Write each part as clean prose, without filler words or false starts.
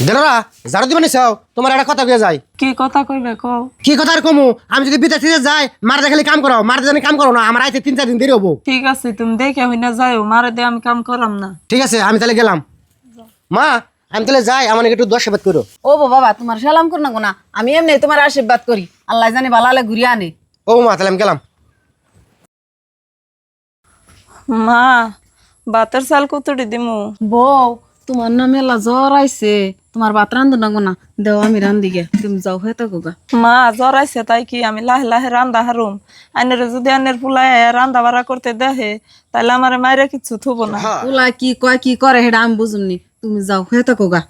দেলোরা ঝাড়ু দিবেন চাও তোমার একটা কথা কয়ে যাই। কি কথা কইবে কও। কি কথা আর কমু, আমি যদি বিদেশ থেকে যাই মারতে খালি কাম করো, মারতে জানি কাম করো না, আমার আইতে 3-4 দিন দেরি হবো। ঠিক আছে তুমি দেখে হই না যাইও, মারে দিয়ে আমি কাম করাম না। ঠিক আছে আমি তাহলে গেলাম। মা আমি তাহলে যাই, আমার একটু দোয়া সেবাত করো। ও বাবা তোমার সালাম কর না গো না, আমি এমনি তোমার আশীর্বাদ করি, আল্লাহ জানি ভালো হলে ঘুরিয়ে আনে। ও মা তাহলে আমি গেলাম। মা বাতের চাল কতটি দিমু? বউ তোমার না মেলা জ্বর আইছে, তোমার ভাত রান্ধো না গো না, দেও আমি রান্ধি গে, তুমি যাও হয়ে থাকো গা। মা জ্বর আইছে তাই কি আমি লাহে লাহে রান্দা হারুম? আইনের যদি আইনের পুলাই রান্দা বাড়া করতে দেখে তাহলে আমার মায়েরা কিছু থুব না। ওলা কি কয় কি করে সেটা আমি বুঝুমনি, তুমি যাও হয়ে থাকো গা।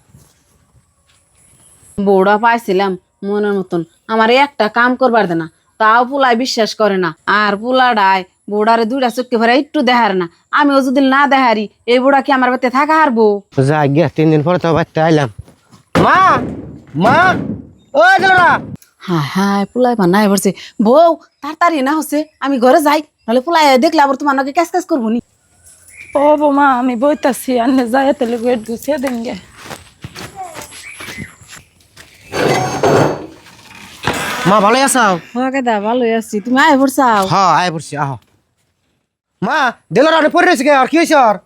বউটা পাইছিলাম মনের মতন, আমার একটা কাম করবার দে না, তাও পুলাই বিশ্বাস করে না। আর পুলাডায় বউডারে দুইটা চোখে ভরে একটু দেখার না, আমিও যদি না দেখারি এই বুড়া কি আমার বাড়িতে থাকা হারবো? যাই গে, 3 দিন পরে তো বাড়িতে আইলাম। মা মা ও দেলোরা। হ্যাঁ হ্যাঁ পুলাই বানাই পড়ছে। বউ তাড়াতাড়ি না হচ্ছে, আমি ঘরে যাই, নাহলে পুলাই দেখলে আবার তোমার নাকি ক্যাশ ক্যাশ করবো নি। ও মা আমি বইতাছি, আন্নে যাই তাহলে গেট গুছিয়ে দেন গে। মা ভালো আছাও? হ্যাঁ কেদা ভালোই আছি, তুমি আয় পড়ছাও? হ্যাঁ আয় পড়ছি আহ। মা দেলোরা অনেক পড়ে রয়েছে গে, আর কি হয়েছে আর?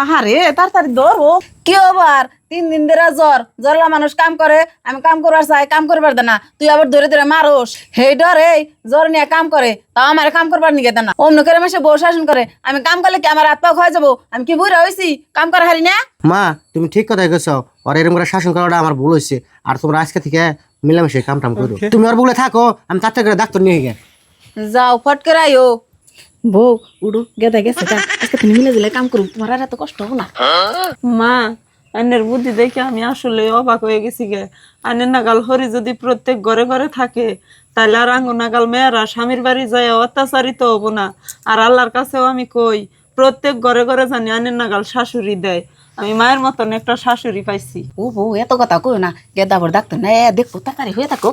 আহারে তাড়াতাড়ি ধরো, কি আবার 3 দিন ধরে জ্বর, জ্বরলা মানুষ কাম করে, আমি কাম করবার চাই কাম করবার দে না, তুই আবার ধরে ধরে মারোস। হেই ডরে জ্বর নিয়ে কাম করে, তাও আমার কাম করবার নিকে দে না, অন্য করে মাসে বউ শাসন করে, আমি কাম করলে কি আমার হাত পা খাওয়া যাবো? আমি কি বুড়া হয়েছি কাম করা হারি না? মা তুমি ঠিক কথাই কইছো, আর এরকম করে শাসন করাটা আমার ভুল হয়েছে। আর তোমরা আজকে থেকে মিলামিশে কাম টাম করো, তুমি আর বলে থাকো, আমি তার থেকে ডাক্তার নিয়ে গে। যাও ফট করে আইও। বউ উড়ো গেদা গেছে কা, আজকে তুমি মিলে দিলে কাম করুম, তোমার আর এত কষ্ট হবো না। মা আইনের বুদ্ধি দেখে আমি আসলে অবাক হয়ে গেছি গে। আইনের নাগাল হরি যদি প্রত্যেক ঘরে ঘরে থাকে তাহলে আর আঙ্গু নাগাল মেয়েরা স্বামীর বাড়ি যায় অত্যাচারিত হবো না। আর আল্লাহর কাছেও আমি কই প্রত্যেক ঘরে ঘরে জানি আইনের নাগাল শাশুড়ি দেয়। আমি মায়ের মতন একটা শাশুড়ি পাইছি। ও বউ এত কথা কই না, গেদা আবার ডাক্তার না, দেখো তাড়াতাড়ি হয়ে থাকো।